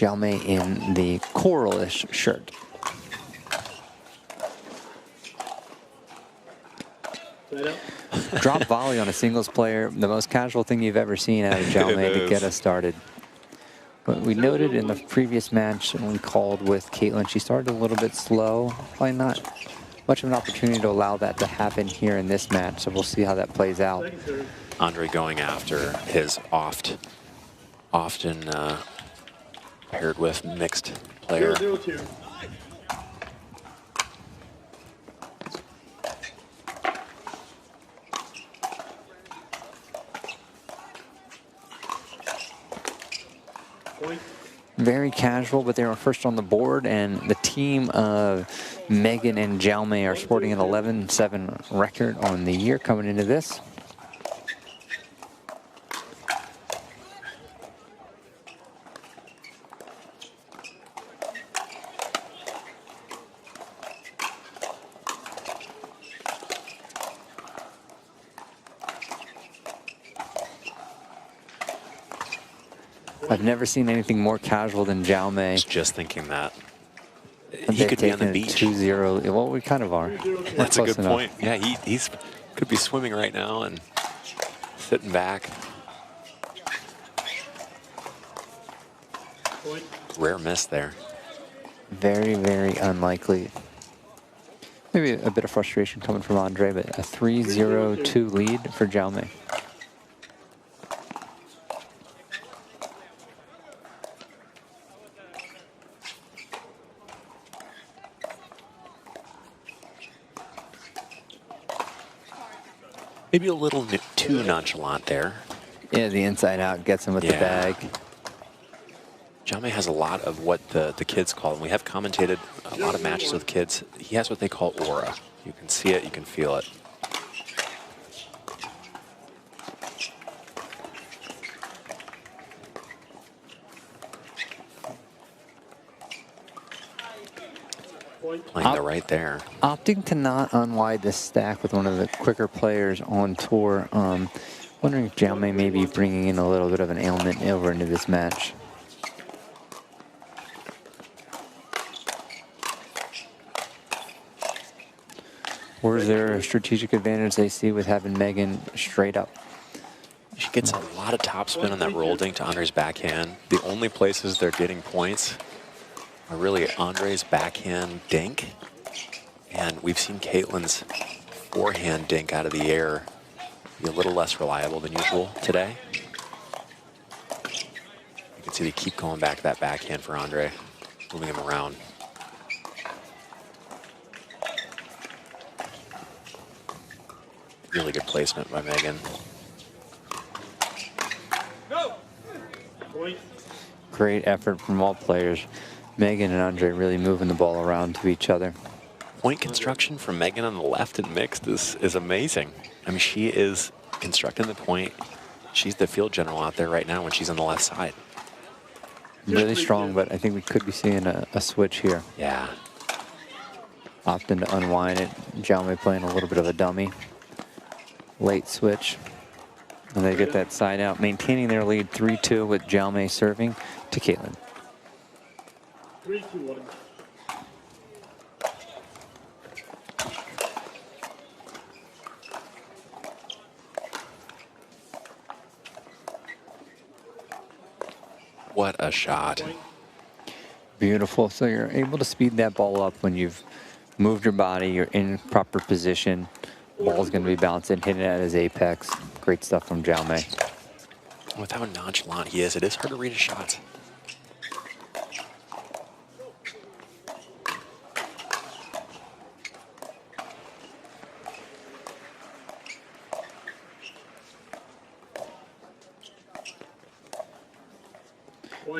Jaume in the coralish shirt. Drop volley on a singles player, the most casual thing you've ever seen out of Jaume to get us started. But we noted in the previous match when we called with Kaitlyn, she started a little bit slow. Probably not much of an opportunity to allow that to happen here in this match, so we'll see how that plays out. Andrei going after his often paired with mixed player. 0-2. Very casual, but they were first on the board, and the team of Meghan and Jaume are sporting an 11-7 record on the year coming into this. I've never seen anything more casual than Jaume. I was just thinking that. He could be on the beach. 2-0. Well, we kind of are. That's a good point. Yeah, he's could be swimming right now and sitting back. Rare miss there. Very, very unlikely. Maybe a bit of frustration coming from Andrei, but a 3-0-2 lead for Jaume. Maybe a little too nonchalant there. Yeah, the inside out gets him with the bag. Jaume has a lot of what the kids call, and we have commentated a lot of matches with kids. He has what they call aura. You can see it, you can feel it. Playing the right there. Opting to not unwide this stack with one of the quicker players on tour. Wondering if Jaume may be bringing in a little bit of an ailment over into this match. Or is there a strategic advantage they see with having Meghan straight up? She gets a lot of topspin on that roll dink to Andrei's backhand. The only places they're getting points are really Andrei's backhand dink, and we've seen Kaitlyn's forehand dink out of the air be a little less reliable than usual today. You can see they keep going back to that backhand for Andrei, moving him around. Really good placement by Meghan. Great effort from all players. Meghan and Andrei really moving the ball around to each other. Point construction from Meghan on the left and mixed is amazing. I mean, she is constructing the point. She's the field general out there right now when she's on the left side. Really strong, but I think we could be seeing a switch here. Yeah. Opting to unwind it. Jaume playing a little bit of a dummy. Late switch. And they get that side out, maintaining their lead 3-2 with Jaume serving to Kaitlyn. 3-2-1. What a shot. Beautiful. So you're able to speed that ball up when you've moved your body, you're in proper position. Ball's going to be bouncing, hitting it at his apex. Great stuff from Jaume. With how nonchalant he is, it is hard to read his shots.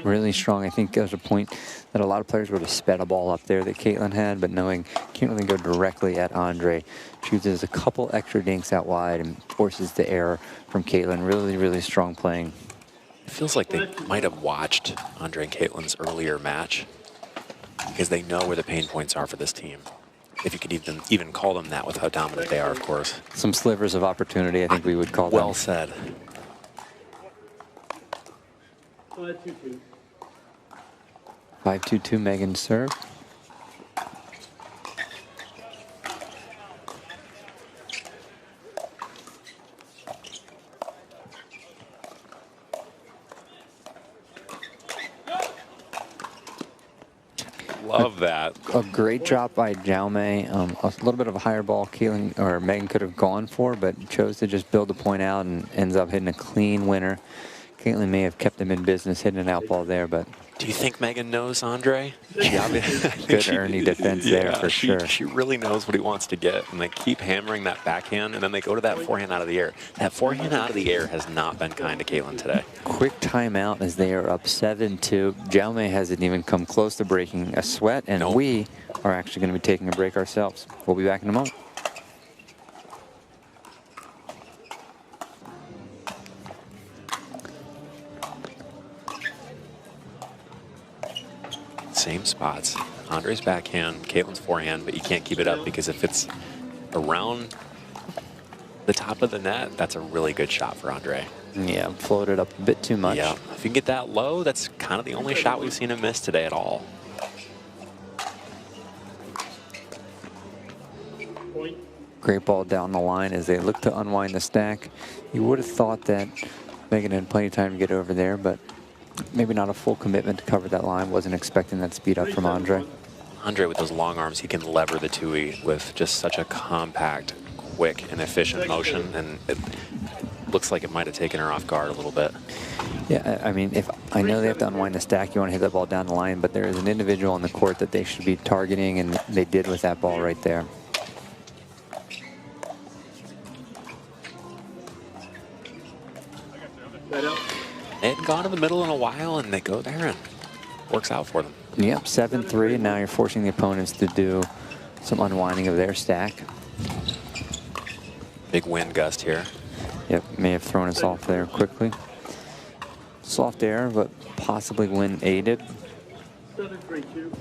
Really strong. I think there's a point that a lot of players would have sped a ball up there that Kaitlyn had, but knowing can't really go directly at Andrei. Chooses a couple extra dinks out wide and forces the error from Kaitlyn. Really, really strong playing. It feels like they might have watched Andrei and Kaitlyn's earlier match because they know where the pain points are for this team. If you could even call them that with how dominant they are, of course. Some slivers of opportunity, I think we would call them. Well said. 2-2. 5-2-2 Meghan serve. Love that. A great drop by Jaume. A little bit of a higher ball Kaitlyn or Meghan could have gone for, but chose to just build the point out and ends up hitting a clean winner. Kaitlyn may have kept him in business hitting an out ball there, but Do you think Meghan knows Andrei? good Ernie defense there for sure. She really knows what he wants to get, and they keep hammering that backhand, and then they go to that forehand out of the air. That forehand out of the air has not been kind to Kaitlyn today. Quick timeout as they are up 7-2. Jaume hasn't even come close to breaking a sweat, and we are actually going to be taking a break ourselves. We'll be back in a moment. Same spots. Andrei's backhand, Kaitlyn's forehand, but you can't keep it up because if it's around the top of the net, that's a really good shot for Andrei. Yeah, floated up a bit too much. Yeah, if you can get that low, that's kind of the only shot we've seen him miss today at all. Great ball down the line as they look to unwind the stack. You would have thought that Meghan had plenty of time to get over there, but maybe not a full commitment to cover that line. Wasn't expecting that speed up from Andrei. Andrei with those long arms, he can lever the 2E with just such a compact, quick, and efficient motion, and it looks like it might have taken her off guard a little bit. Yeah, I mean, if I know they have to unwind the stack, you want to hit that ball down the line, but there is an individual on the court that they should be targeting, and they did with that ball right there. They hadn't gone to the middle in a while, and they go there, and works out for them. Yep, 7-3, and now you're forcing the opponents to do some unwinding of their stack. Big wind gust here. Yep, may have thrown us off there quickly. Soft air, but possibly wind aided. 7-3-2.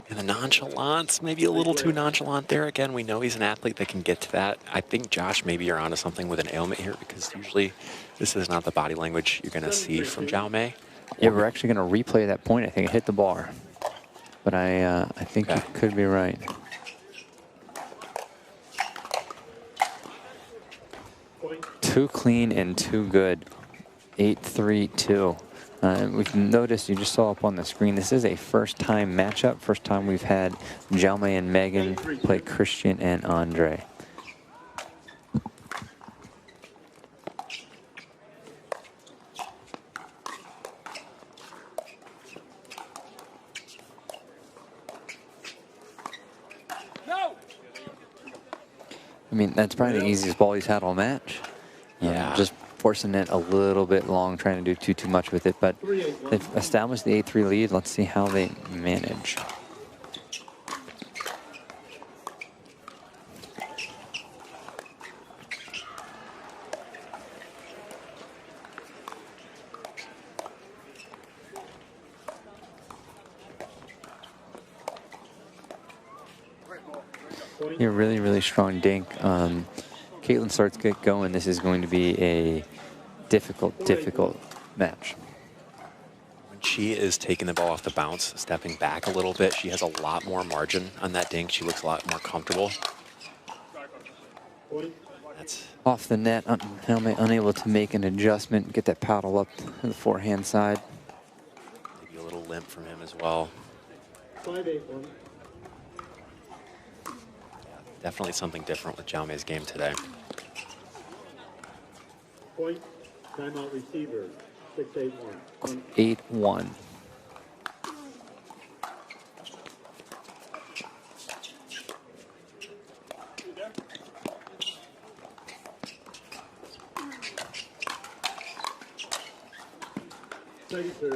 And the nonchalance, maybe a little too nonchalant there. Again, we know he's an athlete that can get to that. I think, Josh, maybe you're onto something with an ailment here, because usually this is not the body language you're going to see from Jaume. Yeah, we're actually going to replay that point. I think it hit the bar. But I think you could be right. Too clean and too good. 8-3-2. We can notice, you just saw up on the screen, this is a first-time matchup. First time we've had Jaume and Meghan play Christian and Andrei. I mean, that's probably the easiest ball he's had all match. Yeah. Just forcing it a little bit long, trying to do too much with it. But they've established the 8-3 lead. Let's see how they manage. Yeah, really, really strong dink. Kaitlyn starts to get going. This is going to be a difficult match. When she is taking the ball off the bounce, stepping back a little bit, she has a lot more margin on that dink. She looks a lot more comfortable. That's Off the net, Jaume unable to make an adjustment, get that paddle up to the forehand side. maybe a little limp from him as well. 5-8-1. Definitely something different with Jaume's game today. Point. Timeout receiver. 6-8-1. 8-1.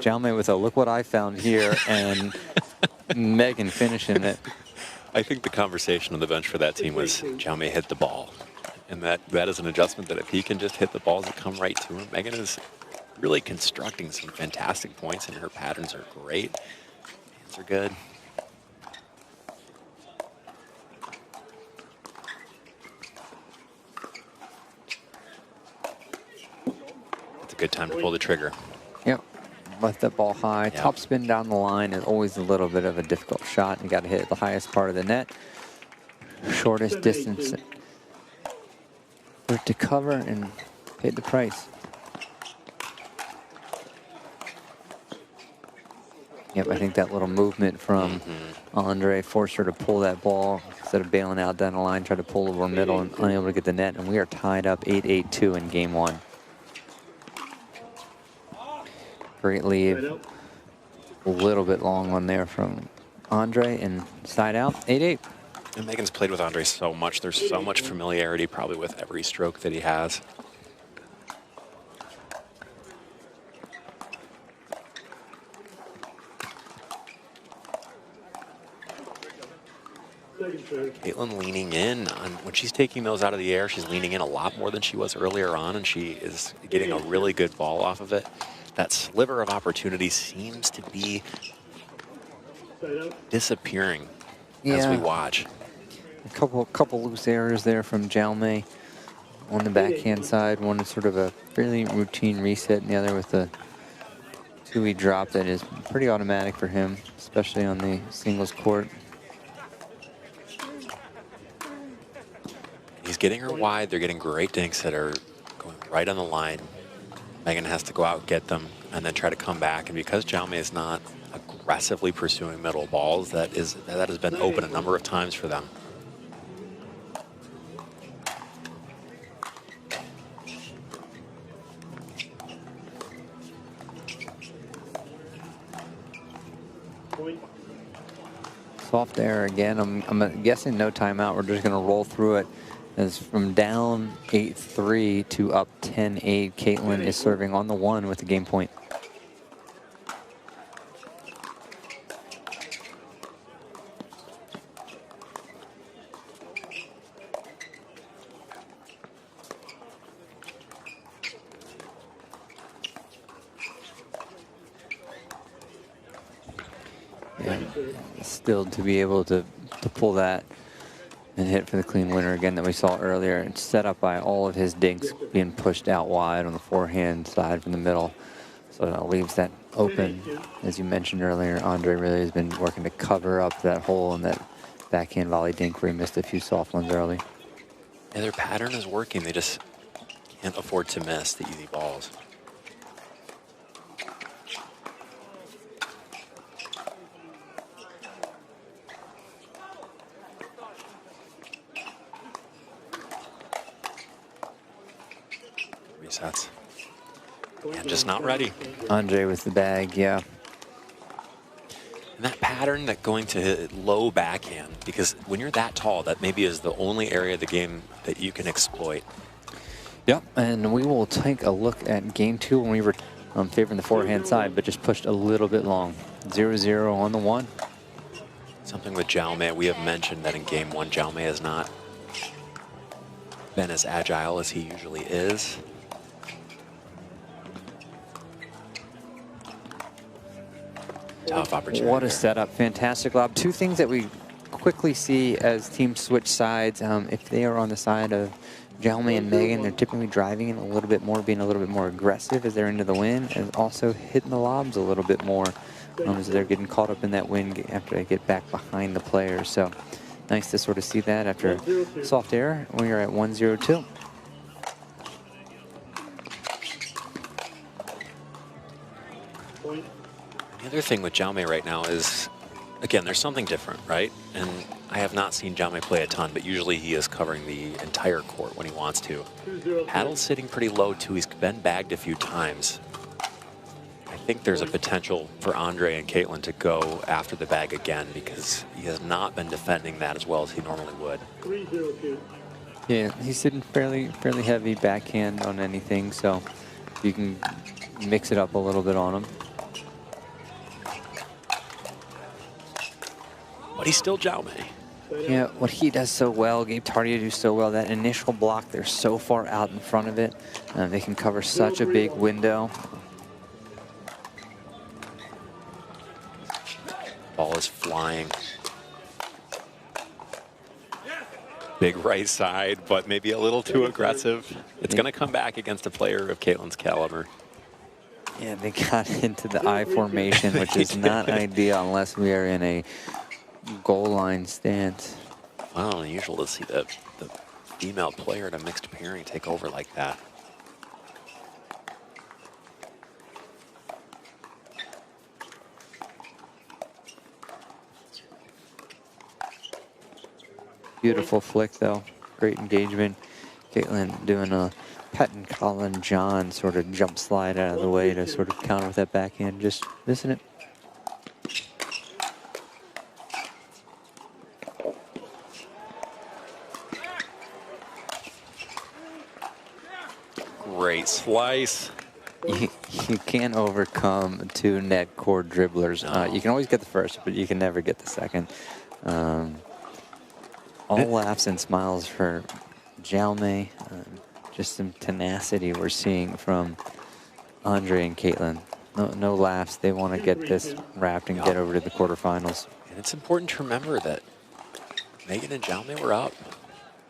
Jaume with a look what I found here, and Meghan finishing it. I think the conversation on the bench for that team was Jaume hit the ball. And that is an adjustment that if he can just hit the balls that come right to him, Meghan is really constructing some fantastic points, and her patterns are great. Hands are good. good time to pull the trigger. Yep. Left that ball high. Yep. Top spin down the line is always a little bit of a difficult shot. You got to hit the highest part of the net. Shortest distance for it to cover and pay the price. Yep, I think that little movement from Andrei forced her to pull that ball instead of bailing out down the line, try to pull over middle and unable to get the net. And we are tied up 8-8-2 in game 1. Great lead. A little bit long one there from Andrei and side out, 8-8. And Meghan's played with Andrei so much. There's so much familiarity probably with every stroke that he has. Kaitlyn leaning in on when she's taking those out of the air. She's leaning in a lot more than she was earlier on, and she is getting a really good ball off of it. That sliver of opportunity seems to be disappearing as we watch. A couple loose errors there from Jaume on the backhand side. One is sort of a fairly routine reset, and the other with the two-way drop that is pretty automatic for him, especially on the singles court. He's getting her wide. They're getting great dinks that are going right on the line. Meghan has to go out, get them, and then try to come back. And because Jaume is not aggressively pursuing middle balls, that has been open a number of times for them. Soft error again. I'm guessing no timeout. We're just going to roll through it. As from down 8-3 to up 10-8, Kaitlyn is serving on the 1 with the game point. Yeah, still to be able to pull that and hit for the clean winner again that we saw earlier. It's set up by all of his dinks being pushed out wide on the forehand side from the middle. So that leaves that open. As you mentioned earlier, Andrei really has been working to cover up that hole in that backhand volley dink where he missed a few soft ones early. And their pattern is working. They just can't afford to miss the easy balls. Resets. And just not ready. Andrei with the bag, yeah. And that pattern that going to low backhand, because when you're that tall, that maybe is the only area of the game that you can exploit. Yep, and we will take a look at game 2 when we were favoring the forehand side, but just pushed a little bit long. 0-0 on the 1. Something with Jaume, we have mentioned that in game 1, Jaume has not been as agile as he usually is. Tough opportunity. What a setup. Fantastic lob. Two things that we quickly see as teams switch sides. If they are on the side of Jaume and Meghan, they're typically driving in a little bit more, being a little bit more aggressive as they're into the wind, and also hitting the lobs a little bit more as they're getting caught up in that wind after they get back behind the players. So nice to sort of see that after soft error. We are at 1-0-2. The other thing with Jaume right now is, again, there's something different, right? And I have not seen Jaume play a ton, but usually he is covering the entire court when he wants to. Paddle's sitting pretty low, too. He's been bagged a few times. I think there's a potential for Andrei and Kaitlyn to go after the bag again because he has not been defending that as well as he normally would. Yeah, he's sitting fairly heavy backhand on anything, so you can mix it up a little bit on him. But he's still Jaume. Yeah, what he does so well, Gabe Tardia do so well, that initial block, they're so far out in front of it. They can cover such a big window. Ball is flying. Big right side, but maybe a little too aggressive. It's going to come back against a player of Kaitlyn's caliber. Yeah, they got into the I formation, which is not ideal unless we are in a goal line stance. Well, unusual to see the female player in a mixed pairing take over like that. Beautiful flick, though. Great engagement. Kaitlyn doing a Patton Colin John sort of jump slide out of the way to sort of counter with that backhand. Just missing it. Great slice. You can't overcome two net core dribblers. No. You can always get the first, but you can never get the second. All laughs and smiles for Jaume. Just some tenacity we're seeing from Andrei and Kaitlyn. No laughs. They want to get this wrapped and get over to the quarterfinals. And it's important to remember that Meghan and Jaume were up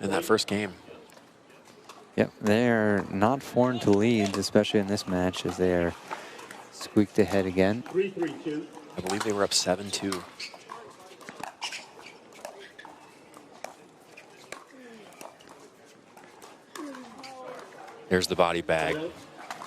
in that first game. Yep, they're not foreign to leads, especially in this match, as they are squeaked ahead again. 3-3-2. I believe they were up 7-2. There's the body bag.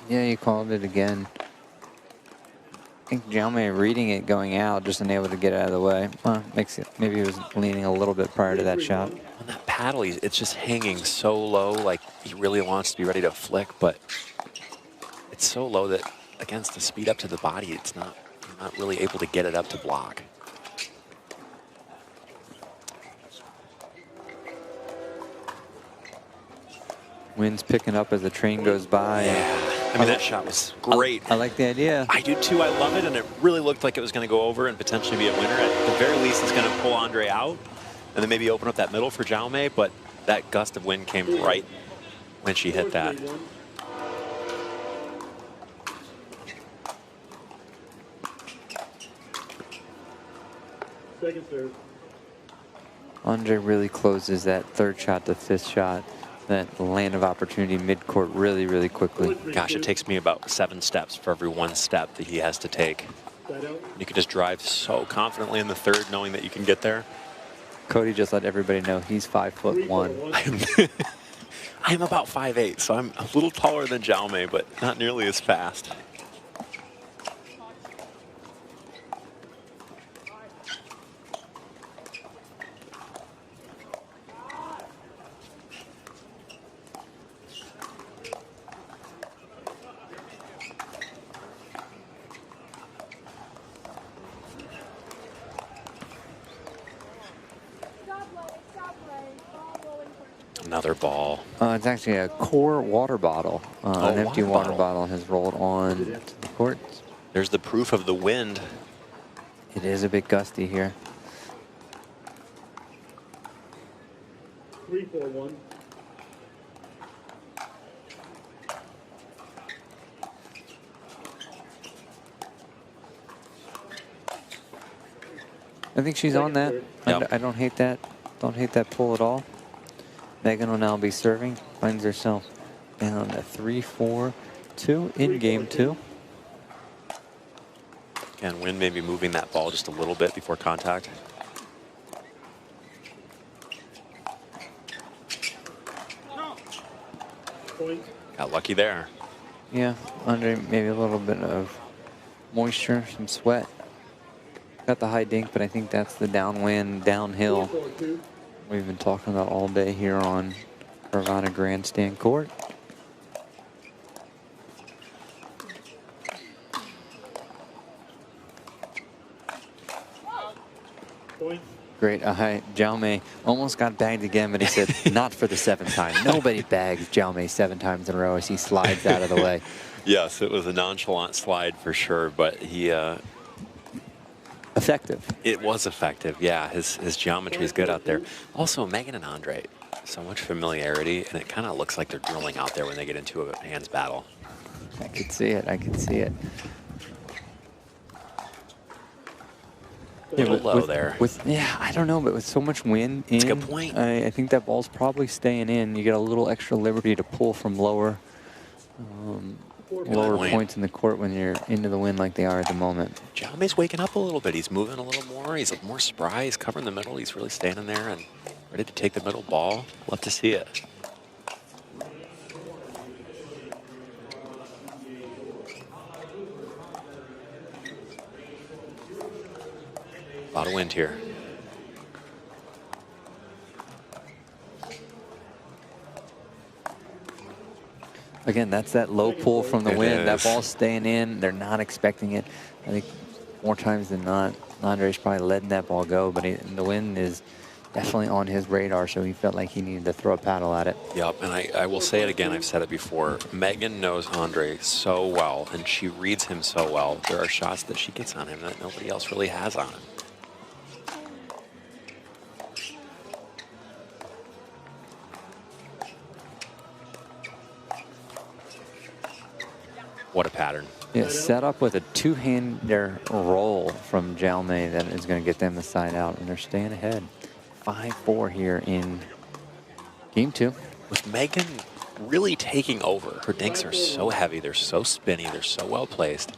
Yeah, you called it again. I think Jaume reading it going out, just unable to get out of the way. Well, makes it, maybe he was leaning a little bit prior to that shot. On that paddle, it's just hanging so low, like he really wants to be ready to flick, but it's so low that against the speed up to the body, you're not really able to get it up to block. Wind's picking up as the train goes by. Yeah. I mean, that shot was great. I like the idea. I do too. I love it, and it really looked like it was going to go over and potentially be a winner. At the very least, it's going to pull Andrei out, and then maybe open up that middle for Jaume. But that gust of wind came right when she hit that. Second serve. Andrei really closes that third shot to fifth shot. That land of opportunity mid-court really, really quickly. Gosh, it takes me about 7 steps for every 1 step that he has to take. You can just drive so confidently in the third, knowing that you can get there. Cody just let everybody know he's 5'1". I'm about 5'8", so I'm a little taller than Jaume, but not nearly as fast. Another ball. It's actually a core water bottle. An empty water bottle has rolled on to the court. There's the proof of the wind. It is a bit gusty here. 3-4-1. I think she's on that. Yep. I don't hate that. Don't hate that pull at all. Meghan will now be serving. Finds herself down at 3-4-2 in game 2. And wind maybe moving that ball just a little bit before contact. Point. Got lucky there. Yeah, under maybe a little bit of moisture, some sweat. Got the high dink, but I think that's the downwind, downhill 4-4-2. we've been talking about all day here on Carvana Grandstand Court. Point. Great. Jaume almost got bagged again, but he said not for the 7th time. Nobody bags Jaume 7 times in a row as he slides out of the way. Yes, it was a nonchalant slide for sure, but he... effective. It was effective, yeah. His geometry is good out there. Also, Meghan and Andrei, so much familiarity, and it kind of looks like they're drilling out there when they get into a hands battle. I could see it. I could see it. A little low there. Yeah, I don't know, but with so much wind in, That's a good point. I think that ball's probably staying in. You get a little extra liberty to pull from lower. lower point. points in the court when you're into the wind like they are at the moment. Jaume's waking up a little bit. He's moving a little more. He's more spry. He's covering the middle. He's really standing there and ready to take the middle ball. Love to see it. A lot of wind here. Again, that's that low pull from the It wind. That is. ball's staying in. They're not expecting it. I think more times than not, Andrei's probably letting that ball go, but the wind is definitely on his radar, so he felt like he needed to throw a paddle at it. Yep, and I will say it again. I've said it before. Meghan knows Andrei so well, and she reads him so well. There are shots that she gets on him that nobody else really has on him. What a pattern. Yeah, set up with a two-hander roll from Jaume that is going to get them the side out, and they're staying ahead. 5-4 here in game 2. With Meghan really taking over. Her dinks are so heavy. They're so spinny. They're so well placed.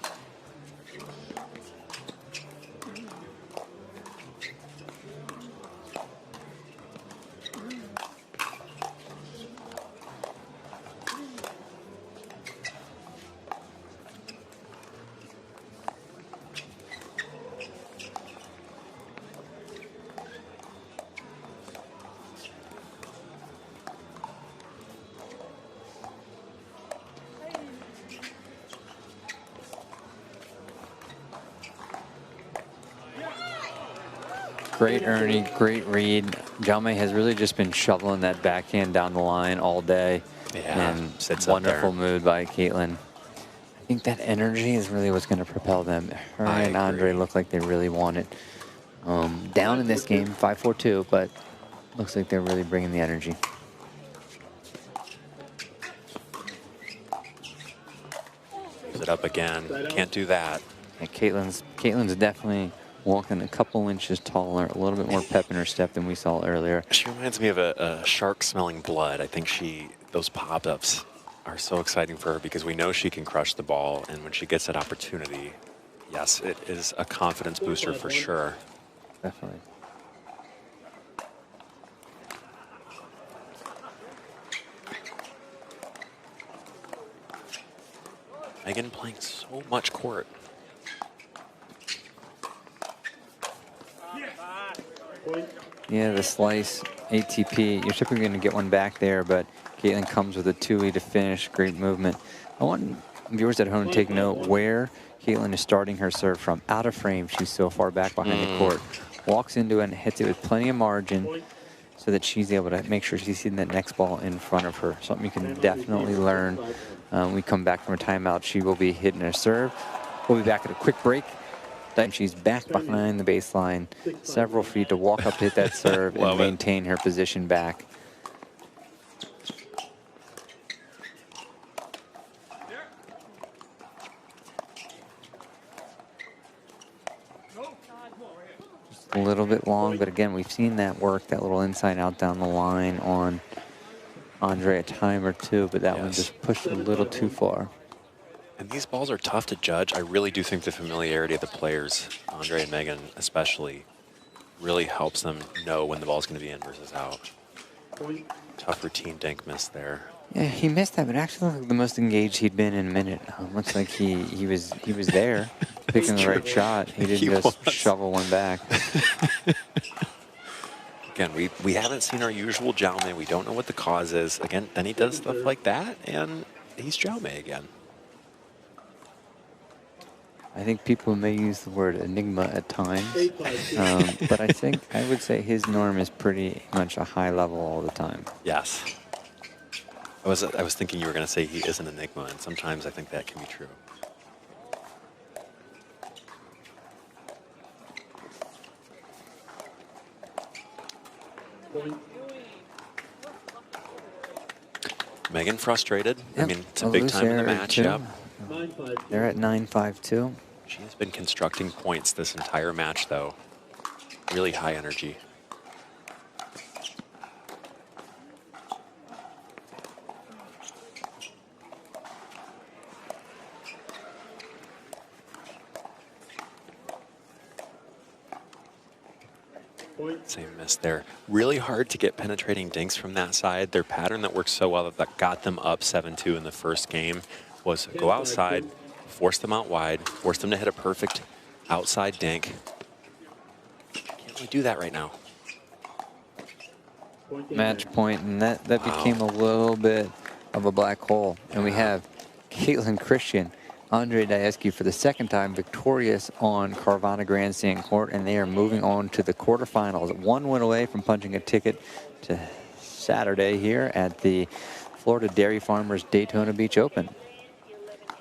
Great Ernie, great read. Jaume has really just been shoveling that backhand down the line all day. Yeah, and sits up wonderful there. mood by Kaitlyn. I think that energy is really what's going to propel them. Her I and Andrei agree. look like they really want it. Down in this game, 5-4-2, but looks like they're really bringing the energy. Gives it up again. Can't do that. And Kaitlyn's definitely walking a couple inches taller, a little bit more pep in her step than we saw earlier. She reminds me of a shark smelling blood. I think those pop-ups are so exciting for her because we know she can crush the ball, and when she gets that opportunity, yes, it is a confidence booster for sure. Definitely. Meghan playing so much court. Yeah, the slice ATP. You're typically going to get one back there, but Kaitlyn comes with a 2E to finish. Great movement. I want viewers at home to take note where Kaitlyn is starting her serve from. Out of frame, she's so far back behind the court. Walks into it and hits it with plenty of margin so that she's able to make sure she's seeing that next ball in front of her. Something you can definitely learn. We come back from a timeout. She will be hitting her serve. We'll be back at a quick break. Then she's back behind the baseline, several feet to walk up to hit that serve and maintain her position back. Just a little bit long, but again, we've seen that work, that little inside out down the line on Andrei a time or two, but that one just pushed a little too far. And these balls are tough to judge. I really do think the familiarity of the players, Andrei and Meghan especially, really helps them know when the ball's going to be in versus out. Tough routine dink miss there. Yeah, he missed that, but actually looked like the most engaged he'd been in a minute. Looks like he was there, picking the right shot. He didn't just shovel one back. Again, we haven't seen our usual Jaume. We don't know what the cause is. Again, then he does stuff like that, and he's Jaume again. I think people may use the word enigma at times, but I would say his norm is pretty much a high level all the time. Yes. I was thinking you were going to say he is an enigma, and sometimes I think that can be true. Meghan frustrated. Yep. I mean, it's a big time in the match. Yep. They're at 9-5-2. She has been constructing points this entire match, though. Really high energy. Point. Same miss there. Really hard to get penetrating dinks from that side. Their pattern that worked so well that got them up 7-2 in the first game was go outside, force them out wide, force them to hit a perfect outside dink. Can't really do that right now. Match point, and that became a little bit of a black hole. And we have Kaitlyn Christian, Andrei Daescu for the second time victorious on Carvana Grandstand Court, and they are moving on to the quarterfinals. One win away from punching a ticket to Saturday here at the Florida Dairy Farmers Daytona Beach Open.